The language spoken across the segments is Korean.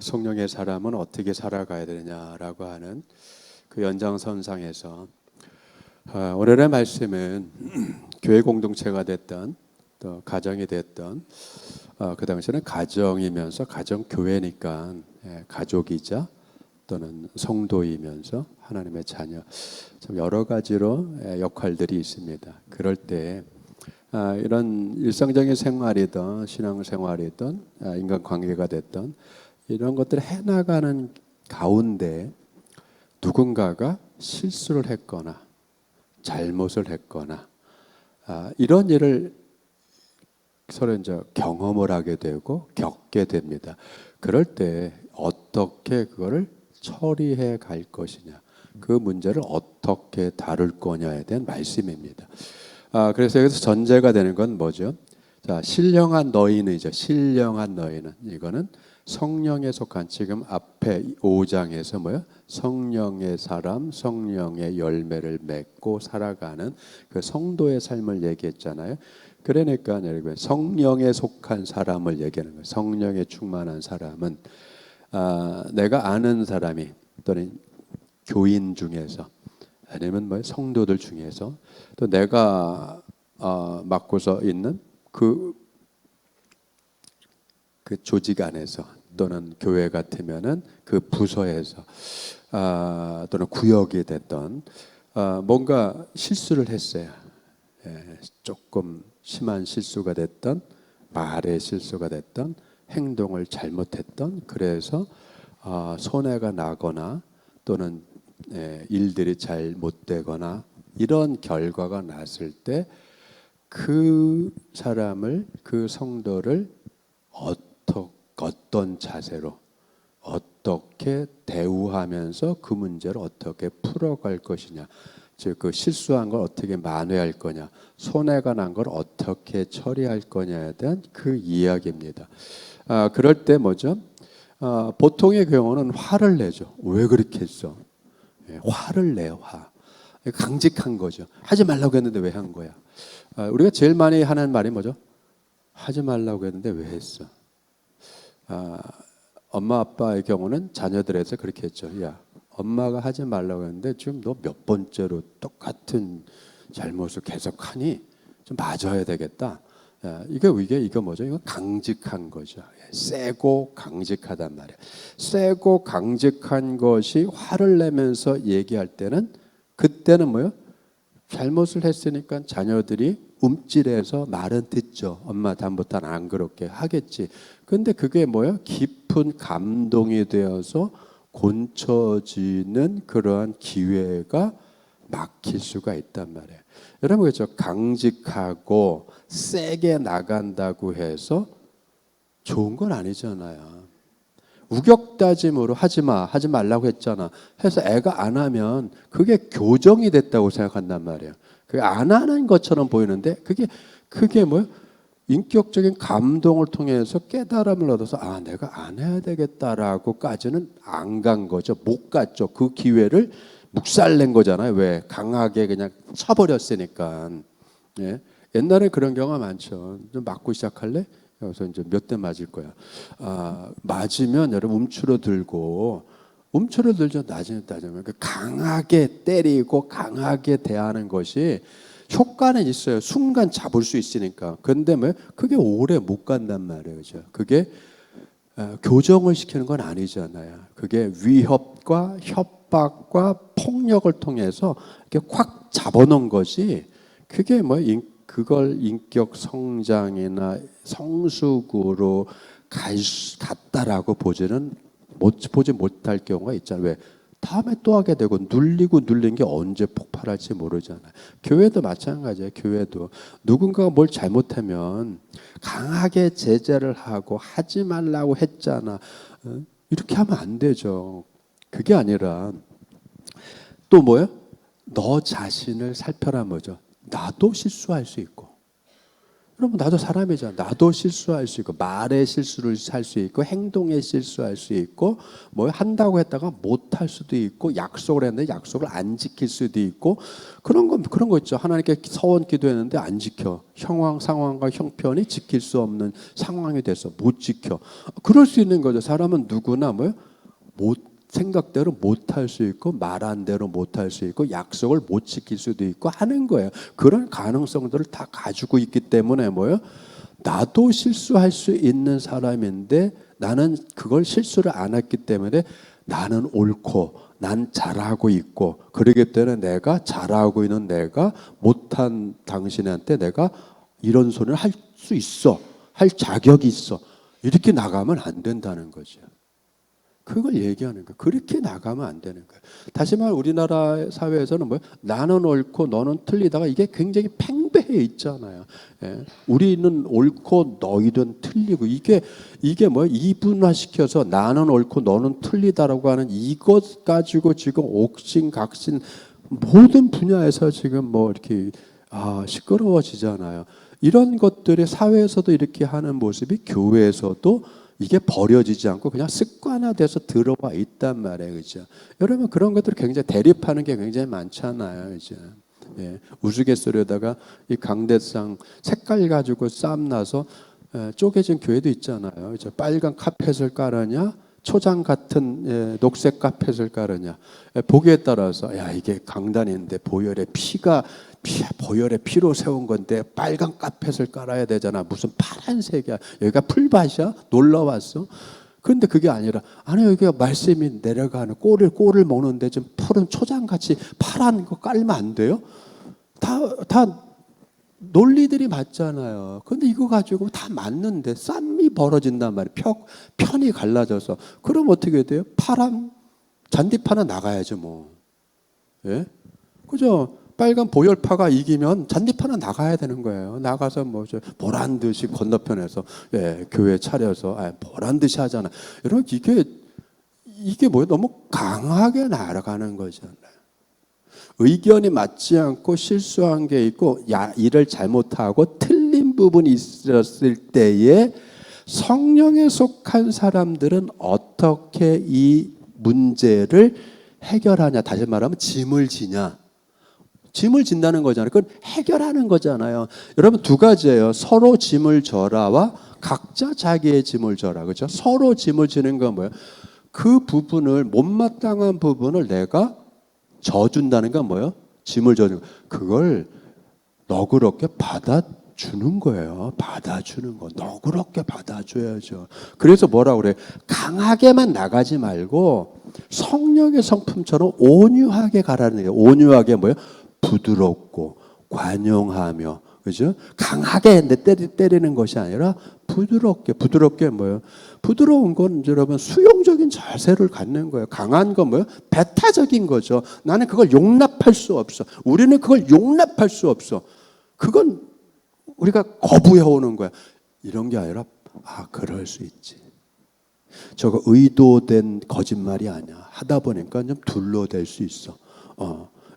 성령의 사람은 어떻게 살아가야 되느냐라고 하는 그 연장선상에서 오늘의 말씀은 교회 공동체가 됐던 또 가정이 됐던 그 당시에는 가정이면서 가정교회니까 가족이자 또는 성도이면서 하나님의 자녀, 참 여러 가지로 역할들이 있습니다. 그럴 때 이런 일상적인 생활이든 신앙생활이든 인간관계가 됐던 이런 것들을 해나가는 가운데 누군가가 실수를 했거나 잘못을 했거나 이런 일을 서로 이제 경험을 하게 되고 겪게 됩니다. 그럴 때 어떻게 그거를 처리해 갈 것이냐, 그 문제를 어떻게 다룰 거냐에 대한 말씀입니다. 그래서 여기서 전제가 되는 건 뭐죠? 자, 신령한 너희는이죠. 신령한 너희는, 이거는 성령에 속한, 지금 앞에 5장에서 뭐요? 성령의 사람, 성령의 열매를 맺고 살아가는 그 성도의 삶을 얘기했잖아요. 그러니까 여러분, 성령에 속한 사람을 얘기하는 거예요. 성령에 충만한 사람은 내가 아는 사람이 또는 교인 중에서 아니면 뭐 성도들 중에서 또 내가 맡고서 있는 그 조직 안에서 또는 교회 같으면은 그 부서에서 또는 구역이 됐던 뭔가 실수를 했어요. 조금 심한 실수가 됐던, 말의 실수가 됐던, 행동을 잘못했던, 그래서 손해가 나거나 또는 일들이 잘 못 되거나 이런 결과가 났을 때 그 사람을, 그 성도를 어떤 자세로 어떻게 대우하면서 그 문제를 어떻게 풀어갈 것이냐, 즉 그 실수한 걸 어떻게 만회할 거냐, 손해가 난 걸 어떻게 처리할 거냐에 대한 그 이야기입니다. 그럴 때 뭐죠? 보통의 경우는 화를 내죠. 왜 그렇게 했어? 화를 내요. 강직한 거죠. 하지 말라고 했는데 왜 한 거야? 우리가 제일 많이 하는 말이 뭐죠? 하지 말라고 했는데 왜 했어? 엄마 아빠의 경우는 자녀들에서 그렇게 했죠. 야, 엄마가 하지 말라고 했는데 지금 너 몇 번째로 똑같은 잘못을 계속하니 좀 맞아야 되겠다. 이게 뭐죠? 이거 강직한 거죠. 세고 강직하단 말이에요. 세고 강직한 것이 화를 내면서 얘기할 때는, 그때는 뭐요? 잘못을 했으니까 자녀들이 움찔해서 말은 듣죠. 엄마 다음부터는 안 그렇게 하겠지. 근데 그게 뭐예요? 깊은 감동이 되어서 곤쳐지는 그러한 기회가 막힐 수가 있단 말이에요. 여러분, 그렇죠? 강직하고 세게 나간다고 해서 좋은 건 아니잖아요. 우격다짐으로 하지 말라고 했잖아 해서 애가 안 하면 그게 교정이 됐다고 생각한단 말이에요. 그게 안 하는 것처럼 보이는데 그게 뭐예요? 인격적인 감동을 통해서 깨달음을 얻어서 내가 안 해야 되겠다라고까지는 안 간 거죠. 못 갔죠. 그 기회를 묵살낸 거잖아요. 왜? 강하게 그냥 쳐버렸으니까. 예? 옛날에 그런 경우가 많죠. 좀 맞고 시작할래? 그래서 이제 몇 대 맞을 거야. 맞으면 여러분 움츠러들죠. 나중에 따지면 강하게 때리고 강하게 대하는 것이 효과는 있어요. 순간 잡을 수 있으니까. 근데 뭐 그게 오래 못 간단 말이에요. 그죠? 그게 교정을 시키는 건 아니잖아요. 그게 위협과 협박과 폭력을 통해서 이렇게 콱 잡아놓은 것이, 그게 그걸 인격 성장이나 성숙으로 갔다라고 보지 못할 경우가 있잖아요. 왜? 다음에 또 하게 되고 눌린 게 언제 폭발할지 모르잖아요. 교회도 마찬가지예요. 교회도 누군가가 뭘 잘못하면 강하게 제재를 하고 하지 말라고 했잖아, 이렇게 하면 안 되죠. 그게 아니라 또 뭐예요? 너 자신을 살펴라, 뭐죠? 나도 실수할 수 있고. 여러분 나도 사람이잖아. 나도 실수할 수 있고 말의 실수를 할 수 있고 행동에 실수할 수 있고 뭐 한다고 했다가 못할 수도 있고 약속을 했는데 약속을 안 지킬 수도 있고 그런 거 있죠. 하나님께 서원 기도했는데 안 지켜. 상황과 형편이 지킬 수 없는 상황이 돼서 못 지켜. 그럴 수 있는 거죠. 사람은 누구나 생각대로 못할 수 있고 말한 대로 못할 수 있고 약속을 못 지킬 수도 있고 하는 거예요. 그런 가능성들을 다 가지고 있기 때문에 나도 실수할 수 있는 사람인데 나는 그걸 실수를 안 했기 때문에 나는 옳고 난 잘하고 있고 그러기 때문에 내가 잘하고 있는 내가 못한 당신한테 내가 이런 소리를 할 수 있어. 할 자격이 있어. 이렇게 나가면 안 된다는 거죠. 그걸 얘기하는 거예요. 그렇게 나가면 안 되는 거예요. 다시 말해 우리나라 사회에서는 나는 옳고 너는 틀리다가 이게 굉장히 팽배해 있잖아요. 예. 우리는 옳고 너희는 틀리고 이게 이분화시켜서 나는 옳고 너는 틀리다라고 하는 이것 가지고 지금 옥신각신 모든 분야에서 지금 이렇게 시끄러워지잖아요. 이런 것들이 사회에서도 이렇게 하는 모습이 교회에서도 이게 버려지지 않고 그냥 습관화돼서 들어와 있단 말이에요. 그죠? 여러분 그런 것들 굉장히 대립하는 게 굉장히 많잖아요. 이제. 예, 우스갯소리에다가 이 강대상 색깔 가지고 싸움 나서 쪼개진 교회도 있잖아요. 이제 빨간 카펫을 깔았냐, 초장 같은 녹색 카펫을 깔았냐. 보기에 따라서 이게 강단인데 보혈의 피로 세운 건데 빨간 카펫을 깔아야 되잖아. 무슨 파란색이야. 여기가 풀밭이야? 놀러 왔어? 그런데 그게 아니라 여기가 말씀이 내려가는 꼴을 먹는데 좀 푸른 초장같이 파란 거 깔면 안 돼요? 다 논리들이 맞잖아요. 그런데 이거 가지고 다 맞는데 쌈이 벌어진단 말이에요. 편이 갈라져서. 그럼 어떻게 돼요? 잔디파 하나 나가야죠 뭐. 예? 그죠? 빨간 보혈파가 이기면 잔디파는 나가야 되는 거예요. 나가서 보란 듯이 건너편에서 교회 차려서 보란 듯이 하잖아. 여러분 이게 너무 강하게 날아가는 거잖아요. 의견이 맞지 않고 실수한 게 있고 일을 잘못하고 틀린 부분이 있었을 때에 성령에 속한 사람들은 어떻게 이 문제를 해결하냐. 다시 말하면 짐을 지냐. 짐을 진다는 거잖아요. 그건 해결하는 거잖아요. 여러분 두 가지예요. 서로 짐을 져라와 각자 자기의 짐을 져라. 그렇죠? 서로 짐을 지는 건 뭐예요? 그 부분을 못마땅한 부분을 내가 져준다는 건 뭐예요? 짐을 져주는 거. 그걸 너그럽게 받아주는 거예요. 받아주는 거. 너그럽게 받아줘야죠. 그래서 뭐라고 그래요? 강하게만 나가지 말고 성령의 성품처럼 온유하게 가라는 거예요. 온유하게 뭐예요? 부드럽고 관용하며, 그죠? 강하게 때리는 것이 아니라 부드럽게 뭐예요? 부드러운 건 여러분 수용적인 자세를 갖는 거예요. 강한 건 뭐예요? 배타적인 거죠. 나는 그걸 용납할 수 없어. 우리는 그걸 용납할 수 없어. 그건 우리가 거부해 오는 거야. 이런 게 아니라 그럴 수 있지. 저거 의도된 거짓말이 아니야. 하다 보니까 좀 둘러댈 수 있어.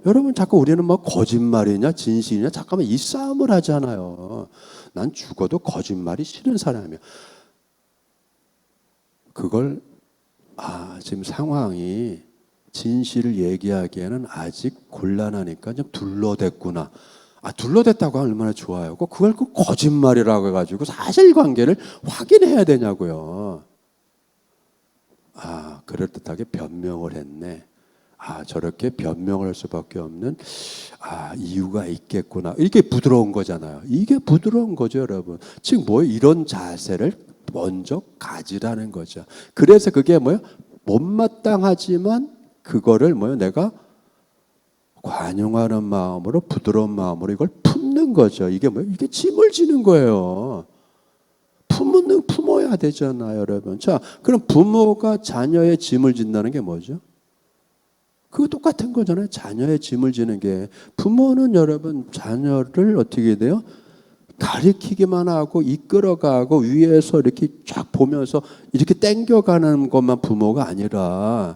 여러분 자꾸 우리는 거짓말이냐 진실이냐 잠깐만 이 싸움을 하잖아요. 난 죽어도 거짓말이 싫은 사람이야. 그걸 지금 상황이 진실을 얘기하기에는 아직 곤란하니까 좀 둘러댔구나. 둘러댔다고 하면 얼마나 좋아요. 그걸 거짓말이라고 해가지고 사실관계를 확인해야 되냐고요. 그럴듯하게 변명을 했네. 저렇게 변명을 할 수밖에 없는 이유가 있겠구나. 이게 부드러운 거잖아요. 이게 부드러운 거죠, 여러분. 지금 이런 자세를 먼저 가지라는 거죠. 그래서 그게 못마땅하지만 그거를 내가 관용하는 마음으로 부드러운 마음으로 이걸 품는 거죠. 이게 이게 짐을 지는 거예요. 품어야 되잖아요, 여러분. 자, 그럼 부모가 자녀의 짐을 진다는 게 뭐죠? 그거 똑같은 거잖아요. 자녀의 짐을 지는 게. 부모는 여러분 자녀를 어떻게 돼요? 가리키기만 하고 이끌어가고 위에서 이렇게 쫙 보면서 이렇게 땡겨가는 것만 부모가 아니라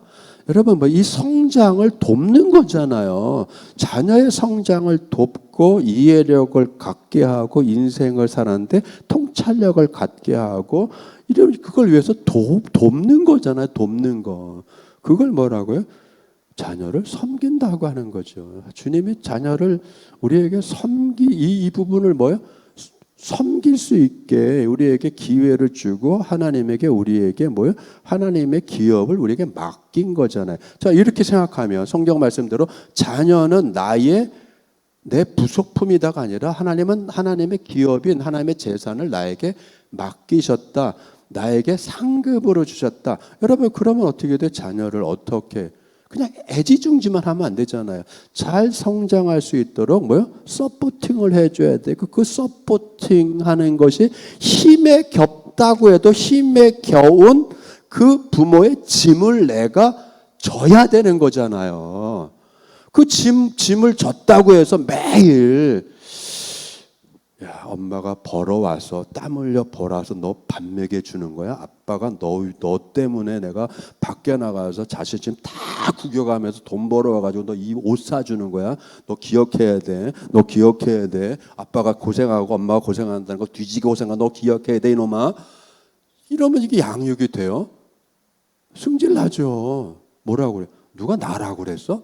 여러분, 뭐 이 성장을 돕는 거잖아요. 자녀의 성장을 돕고 이해력을 갖게 하고 인생을 사는데 통찰력을 갖게 하고 이런 그걸 위해서 돕는 거잖아요. 돕는 거. 그걸 뭐라고요? 자녀를 섬긴다고 하는 거죠. 주님이 자녀를 우리에게 이 부분을 뭐요? 섬길 수 있게 우리에게 기회를 주고 하나님에게 우리에게 뭐요? 하나님의 기업을 우리에게 맡긴 거잖아요. 자, 이렇게 생각하면 성경 말씀대로 자녀는 내 부속품이다가 아니라 하나님은 하나님의 기업인 하나님의 재산을 나에게 맡기셨다. 나에게 상급으로 주셨다. 여러분, 그러면 어떻게 돼? 자녀를 어떻게 그냥 애지중지만 하면 안 되잖아요. 잘 성장할 수 있도록 뭐요? 서포팅을 해줘야 돼. 그 서포팅하는 것이 힘에 겹다고 해도 힘에 겨운 그 부모의 짐을 내가 져야 되는 거잖아요. 그 짐을 졌다고 해서 매일 야, 엄마가 벌어와서 땀 흘려 벌어와서 너 밥 먹여주는 거야? 아빠가 너 때문에 내가 밖에 나가서 자식집 다 구겨가면서 돈 벌어와가지고 너 이 옷 사주는 거야? 너 기억해야 돼. 너 기억해야 돼. 아빠가 고생하고 엄마가 고생한다는 거 뒤지게 고생한 너 기억해야 돼 이놈아. 이러면 이게 양육이 돼요? 승질 나죠. 뭐라고 그래? 누가 나라고 그랬어?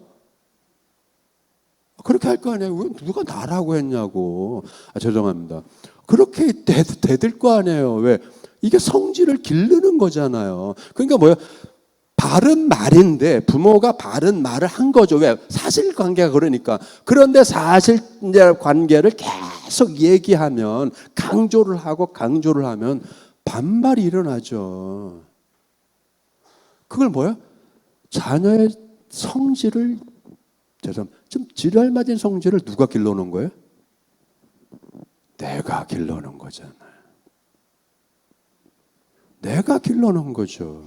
그렇게 할 거 아니에요. 왜 누가 나라고 했냐고. 죄송합니다. 그렇게 대들 거 아니에요. 왜? 이게 성질을 기르는 거잖아요. 그러니까 뭐예요? 바른 말인데 부모가 바른 말을 한 거죠. 왜? 사실관계가 그러니까. 그런데 사실관계를 계속 얘기하면 강조를 하면 반발이 일어나죠. 그걸 뭐예요? 자녀의 성질을 좀 지랄맞은 성질을 누가 길러놓은 거예요? 내가 길러놓은 거잖아요. 내가 길러놓은 거죠.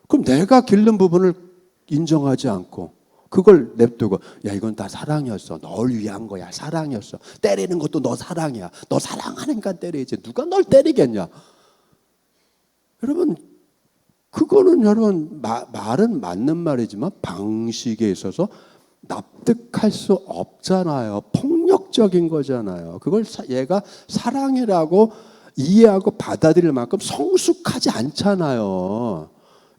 그럼 내가 기른 부분을 인정하지 않고 그걸 냅두고 야 이건 다 사랑이었어. 널 위한 거야. 사랑이었어. 때리는 것도 너 사랑이야. 너 사랑하니까 때리지. 누가 널 때리겠냐. 여러분 그거는 여러분 말은 맞는 말이지만 방식에 있어서 납득할 수 없잖아요. 폭력적인 거잖아요. 그걸 얘가 사랑이라고 이해하고 받아들일 만큼 성숙하지 않잖아요.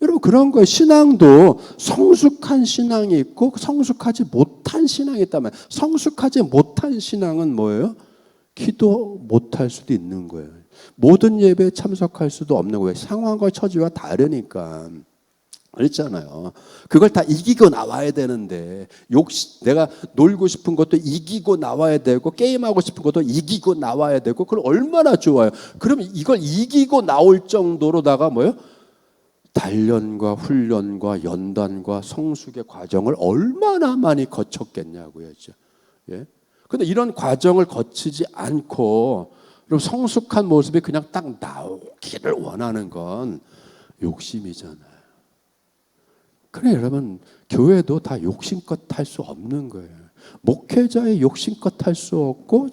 여러분 그런 거예요. 신앙도 성숙한 신앙이 있고 성숙하지 못한 신앙이 있다면 성숙하지 못한 신앙은 뭐예요? 기도 못할 수도 있는 거예요. 모든 예배에 참석할 수도 없는 거예요. 상황과 처지가 다르니까. 그랬잖아요. 그걸 다 이기고 나와야 되는데 내가 놀고 싶은 것도 이기고 나와야 되고 게임하고 싶은 것도 이기고 나와야 되고 그걸 얼마나 좋아요. 그럼 이걸 이기고 나올 정도로다가 뭐예요? 단련과 훈련과 연단과 성숙의 과정을 얼마나 많이 거쳤겠냐고요. 예? 근데 이런 과정을 거치지 않고 그리고 성숙한 모습이 그냥 딱 나오기를 원하는 건 욕심이잖아요. 그래 여러분 교회도 다 욕심껏 할 수 없는 거예요. 목회자의 욕심껏 할 수 없고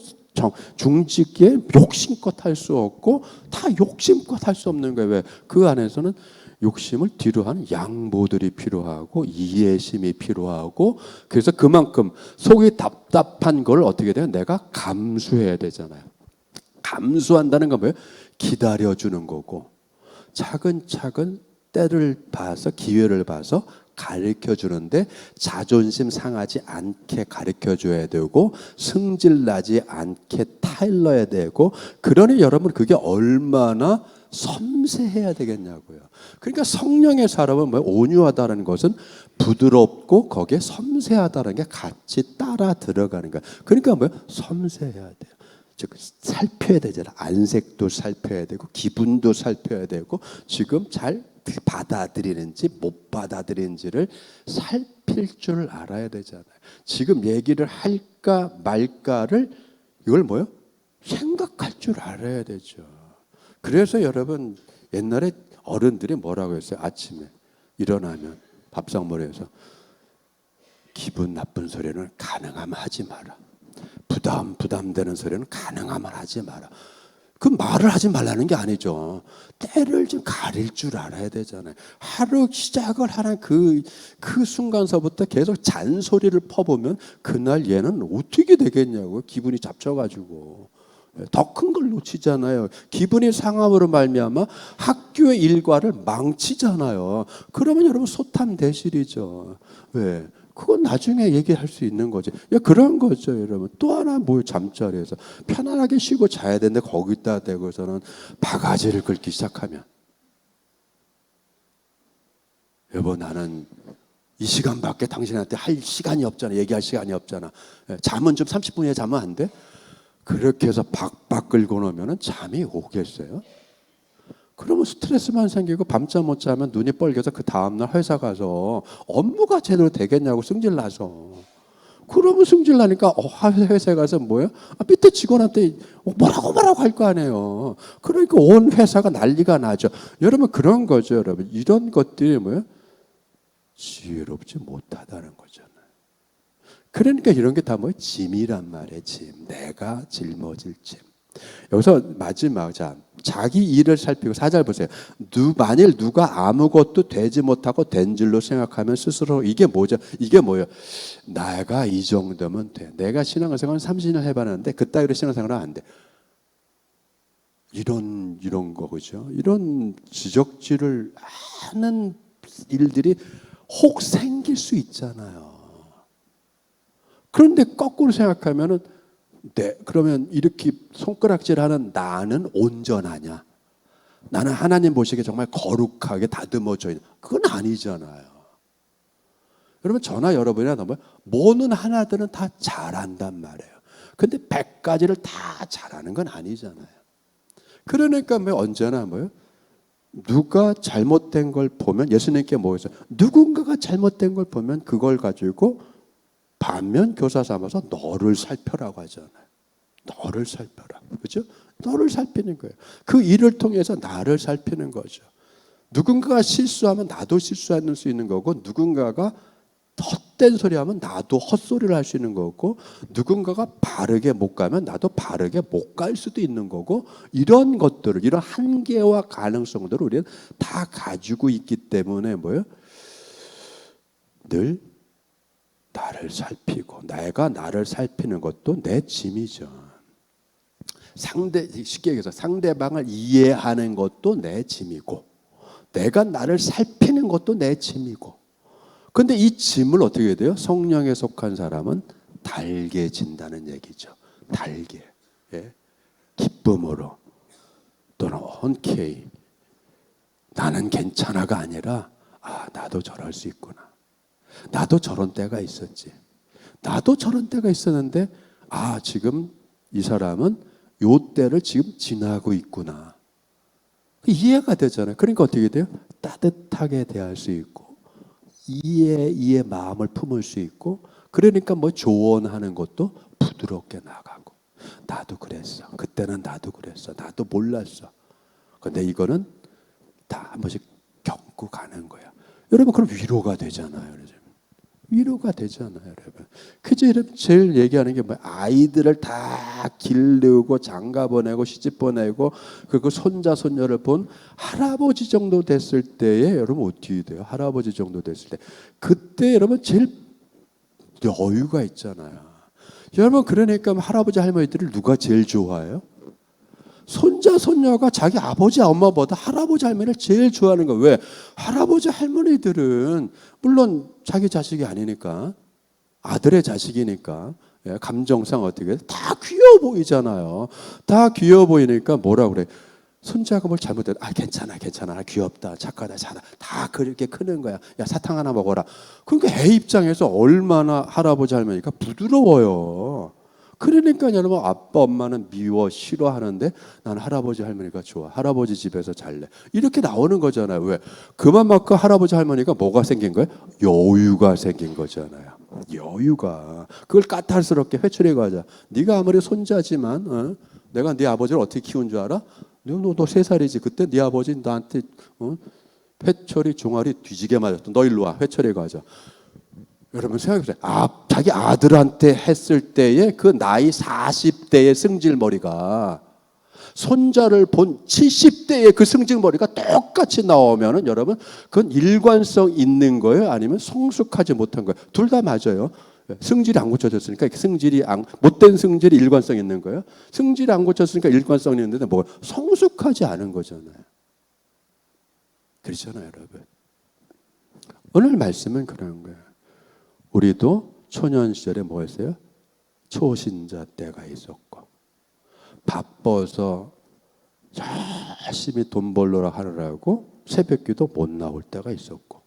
중직의 욕심껏 할 수 없고 다 욕심껏 할 수 없는 거예요. 왜? 그 안에서는 욕심을 뒤로 하는 양보들이 필요하고 이해심이 필요하고 그래서 그만큼 속이 답답한 걸 어떻게 돼요? 내가 감수해야 되잖아요. 감수한다는 건 뭐예요? 기다려주는 거고 차근차근 때를 봐서 기회를 봐서 가르쳐 주는데 자존심 상하지 않게 가르쳐 줘야 되고 승질 나지 않게 타일러야 되고 그러니 여러분 그게 얼마나 섬세해야 되겠냐고요. 그러니까 성령의 사람은 뭐 온유하다는 것은 부드럽고 거기에 섬세하다는 게 같이 따라 들어가는 거야. 그러니까 뭐 섬세해야 돼요. 즉 살펴야 되잖아. 안색도 살펴야 되고 기분도 살펴야 되고 지금 잘 받아들이는지 못 받아들이는지를 살필 줄 알아야 되잖아요. 지금 얘기를 할까 말까를 이걸 뭐요? 생각할 줄 알아야 되죠. 그래서 여러분 옛날에 어른들이 뭐라고 했어요? 아침에 일어나면 밥상머리에서 기분 나쁜 소리는 가능하면 하지 마라. 부담되는 소리는 가능하면 하지 마라. 그 말을 하지 말라는 게 아니죠. 때를 좀 가릴 줄 알아야 되잖아요. 하루 시작을 하는 그 순간서부터 계속 잔소리를 퍼보면 그날 얘는 어떻게 되겠냐고, 기분이 잡쳐가지고. 더 큰 걸 놓치잖아요. 기분이 상함으로 말미암아 학교의 일과를 망치잖아요. 그러면 여러분 소탐대실이죠. 왜? 그건 나중에 얘기할 수 있는 거지. 그런 거죠, 여러분. 또 하나 잠자리에서 편안하게 쉬고 자야 되는데 거기다 대고서는 바가지를 긁기 시작하면, 여보 나는 이 시간밖에 당신한테 할 시간이 없잖아. 얘기할 시간이 없잖아. 잠은 좀 30분에 자면 안 돼? 그렇게 해서 박박 끌고 놓으면 잠이 오겠어요? 그러면 스트레스만 생기고 밤잠 못 자면 눈이 뻘개서 그 다음날 회사 가서 업무가 제대로 되겠냐고 승질 나서. 그러면 승질 나니까 회사에 가서 뭐예요? 밑에 직원한테 뭐라고 할 거 아니에요. 그러니까 온 회사가 난리가 나죠. 여러분 그런 거죠. 여러분 이런 것들이 뭐예요? 지혜롭지 못하다는 거잖아요. 그러니까 이런 게 다 뭐예요? 짐이란 말이에요. 짐. 내가 짊어질 짐. 여기서 마지막, 자기 일을 살피고, 4절 보세요. 만일 누가 아무것도 되지 못하고 된 줄로 생각하면 스스로, 이게 뭐죠? 이게 뭐예요? 내가 이 정도면 돼. 내가 신앙생활 30년 해봤는데 그따위로 신앙생활은 안 돼. 이런 거, 그죠? 이런 지적질을 하는 일들이 혹 생길 수 있잖아요. 그런데 거꾸로 생각하면은, 네, 그러면 이렇게 손가락질하는 나는 온전하냐? 나는 하나님 보시기에 정말 거룩하게 다듬어져 있는, 그건 아니잖아요. 여러분 저나 여러분이나 뭐는 하나들은 다 잘한단 말이에요. 근데 100가지를 다 잘하는 건 아니잖아요. 그러니까 언제나 누가 잘못된 걸 보면, 예수님께 뭐였어요? 누군가가 잘못된 걸 보면 그걸 가지고 반면 교사 삼아서 너를 살펴라고 하잖아요. 너를 살펴라. 그죠? 너를 살피는 거예요. 그 일을 통해서 나를 살피는 거죠. 누군가가 실수하면 나도 실수할 수 있는 거고, 누군가가 헛된 소리 하면 나도 헛소리를 할 수 있는 거고, 누군가가 바르게 못 가면 나도 바르게 못 갈 수도 있는 거고, 이런 것들을, 이런 한계와 가능성들을 우리는 다 가지고 있기 때문에 늘 나를 살피고, 내가 나를 살피는 것도 내 짐이죠. 쉽게 얘기해서 상대방을 이해하는 것도 내 짐이고, 내가 나를 살피는 것도 내 짐이고. 그런데 이 짐을 어떻게 해야 돼요? 성령에 속한 사람은 달개진다는 얘기죠. 달게. 예? 기쁨으로 또는 흔쾌히, 나는 괜찮아가 아니라, 나도 저럴 수 있구나. 나도 저런 때가 있었지. 나도 저런 때가 있었는데, 지금 이 사람은 요 때를 지금 지나고 있구나. 이해가 되잖아요. 그러니까 어떻게 돼요? 따뜻하게 대할 수 있고, 이해의 마음을 품을 수 있고, 그러니까 조언하는 것도 부드럽게 나가고. 나도 그랬어. 그때는 나도 그랬어. 나도 몰랐어. 근데 이거는 다 한 번씩 겪고 가는 거야. 여러분 그럼 위로가 되잖아요. 위로가 되잖아요, 여러분. 그저 여러분 제일 얘기하는 게 아이들을 다 기르고 장가 보내고 시집 보내고 그리고 손자 손녀를 본 할아버지 정도 됐을 때에 여러분 어떻게 돼요? 할아버지 정도 됐을 때 그때 여러분 제일 여유가 있잖아요. 여러분 그러니까 할아버지 할머니들을 누가 제일 좋아해요? 손자 손녀가 자기 아버지 엄마보다 할아버지 할머니를 제일 좋아하는 거예요. 왜? 할아버지 할머니들은 물론 자기 자식이 아니니까, 아들의 자식이니까 감정상 어떻게 다 귀여워 보이잖아요. 다 귀여워 보이니까 뭐라 그래? 손자가 뭘 잘못했다. 괜찮아, 귀엽다, 착하다, 잘하다. 다 그렇게 크는 거야. 야, 사탕 하나 먹어라. 그러니까 애 입장에서 얼마나 할아버지 할머니가 부드러워요. 그러니까 여러분 아빠 엄마는 미워 싫어하는데 나는 할아버지 할머니가 좋아. 할아버지 집에서 잘래. 이렇게 나오는 거잖아요. 왜? 그만큼 할아버지 할머니가 뭐가 생긴 거예요? 여유가 생긴 거잖아요. 여유가. 그걸 까탈스럽게 회초리가 하자. 네가 아무리 손자지만 내가 네 아버지를 어떻게 키운 줄 알아? 너 3살이지. 그때 네 아버지 나한테 회초리 종아리 뒤지게 맞았다. 너 일로 와. 회초리가 하자. 여러분 생각해보세요. 자기 아들한테 했을 때의 그 나이 40대의 승질머리가 손자를 본 70대의 그 승질머리가 똑같이 나오면은 여러분 그건 일관성 있는 거예요? 아니면 성숙하지 못한 거예요? 둘 다 맞아요. 승질이 안 고쳐졌으니까 못된 승질이 일관성 있는 거예요. 승질이 안 고쳤으니까 일관성이 있는데 뭐 성숙하지 않은 거잖아요. 그렇잖아요, 여러분. 오늘 말씀은 그런 거예요. 우리도 초년 시절에 뭐였어요? 초신자 때가 있었고 바빠서 열심히 돈 벌러 하느라고 새벽기도 못 나올 때가 있었고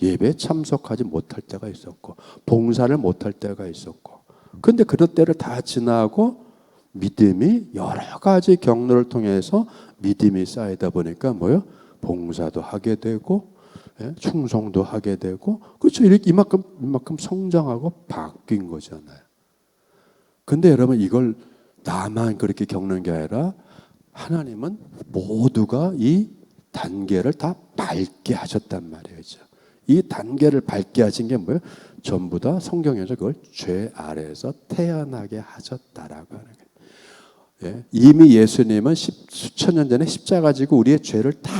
예배 참석하지 못할 때가 있었고 봉사를 못할 때가 있었고 근데 그런 때를 다 지나고 믿음이 여러 가지 경로를 통해서 믿음이 쌓이다 보니까 뭐요? 봉사도 하게 되고 충성도 하게 되고 그렇죠. 이만큼 성장하고 바뀐 거잖아요. 근데 여러분 이걸 나만 그렇게 겪는 게 아니라 하나님은 모두가 이 단계를 다 밟게 하셨단 말이죠. 이 단계를 밟게 하신 게 뭐예요? 전부 다 성경에서 그걸 죄 아래에서 태어나게 하셨다라고 하는 거예요. 예? 이미 예수님은 수천 년 전에 십자가 지고 우리의 죄를 다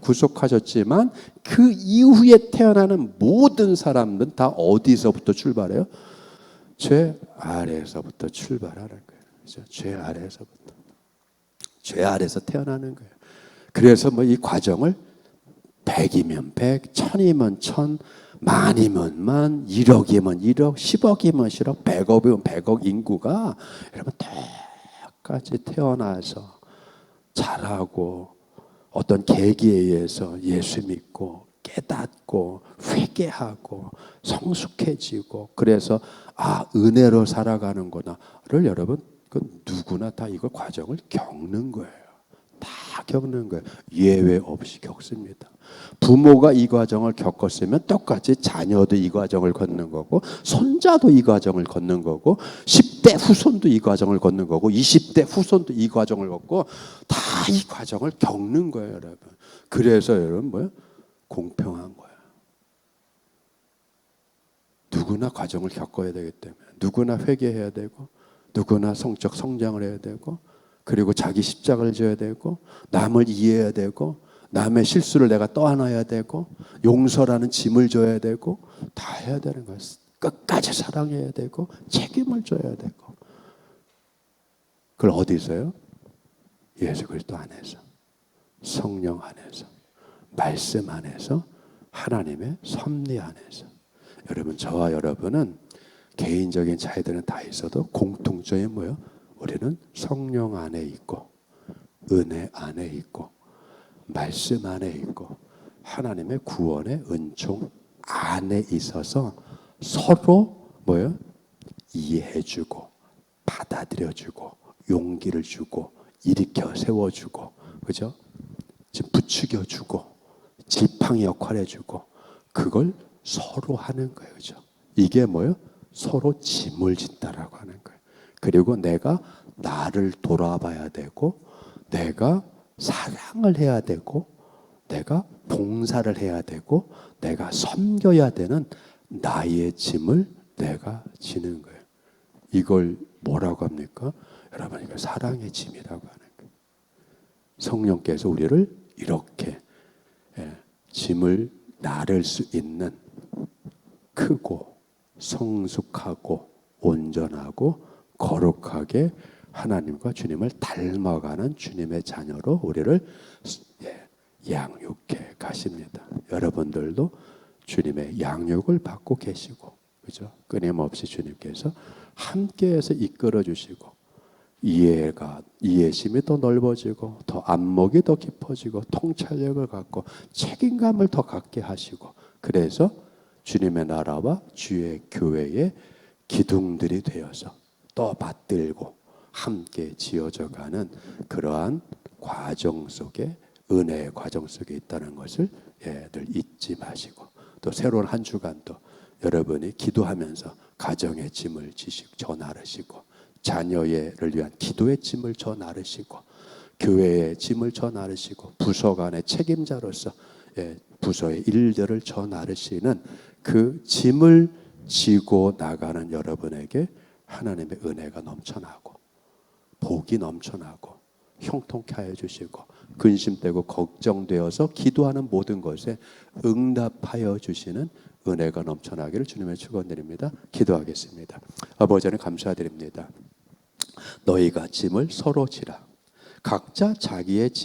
구속하셨지만 그 이후에 태어나는 모든 사람들은 다 어디서부터 출발해요? 죄 아래에서부터 출발하는 거예요. 그렇죠? 죄 아래에서부터. 죄 아래에서 태어나는 거예요. 그래서 뭐 이 과정을 100이면 100, 1000이면 1000, 만이면 만, 1억이면 1억, 10억이면 10억, 100억이면 100억 인구가 여러분 똑같이 태어나서 자라고 어떤 계기에 의해서 예수 믿고 깨닫고 회개하고 성숙해지고 그래서 은혜로 살아가는구나를 여러분 그 누구나 다 이걸 과정을 겪는 거예요. 다 겪는 거예요. 예외 없이 겪습니다. 부모가 이 과정을 겪었으면 똑같이 자녀도 이 과정을 걷는 거고 손자도 이 과정을 걷는 거고 10대 후손도 이 과정을 걷는 거고 20대 후손도 이 과정을 걷고 다 이 과정을 겪는 거예요, 여러분. 그래서 여러분 뭐예요? 공평한 거예요. 누구나 과정을 겪어야 되기 때문에 누구나 회개해야 되고 누구나 성적 성장을 해야 되고 그리고 자기 십자가를 져야 되고 남을 이해해야 되고 남의 실수를 내가 떠안아야 되고 용서라는 짐을 져야 되고 다 해야 되는 거예요. 끝까지 사랑해야 되고 책임을 져야 되고 그걸 어디서요? 예수 그리스도 안에서 성령 안에서 말씀 안에서 하나님의 섭리 안에서 여러분 저와 여러분은 개인적인 차이들은 다 있어도 공통점이 뭐예요? 우리는 성령 안에 있고 은혜 안에 있고 말씀 안에 있고 하나님의 구원의 은총 안에 있어서 서로 뭐예요? 이해해주고 받아들여주고 용기를 주고 일으켜 세워주고 그죠? 지금 부추겨주고 지팡이 역할 해주고 그걸 서로 하는 거예요. 그죠? 이게 뭐예요? 서로 짐을 진다라고 하는 거예요. 그리고 내가 나를 돌아봐야 되고 내가 사랑을 해야 되고 내가 봉사를 해야 되고 내가 섬겨야 되는 나의 짐을 내가 지는 거예요. 이걸 뭐라고 합니까? 여러분 이거 사랑의 짐이라고 하는 거예요. 성령께서 우리를 이렇게 짐을 나를 수 있는 크고 성숙하고 온전하고 거룩하게 하나님과 주님을 닮아가는 주님의 자녀로 우리를 양육해 가십니다. 여러분들도 주님의 양육을 받고 계시고, 그죠? 끊임없이 주님께서 함께해서 이끌어 주시고, 이해심이 더 넓어지고, 더 안목이 더 깊어지고, 통찰력을 갖고, 책임감을 더 갖게 하시고, 그래서 주님의 나라와 주의 교회의 기둥들이 되어서 또 받들고 함께 지어져 가는 그러한 과정 속에 은혜의 과정 속에 있다는 것을 늘 잊지 마시고 또 새로운 한 주간도 여러분이 기도하면서 가정의 짐을 져 나르시고 자녀를 위한 기도의 짐을 져 나르시고 교회의 짐을 져 나르시고 부서 간의 책임자로서 부서의 일들을 져 나르시는 그 짐을 지고 나가는 여러분에게 하나님의 은혜가 넘쳐나고 복이 넘쳐나고 형통케 하여 주시고 근심되고 걱정되어서 기도하는 모든 것에 응답하여 주시는 은혜가 넘쳐나기를 주님의 축원드립니다. 기도하겠습니다. 아버지 하나님 감사드립니다. 너희가 짐을 서로 지라. 각자 자기의 짐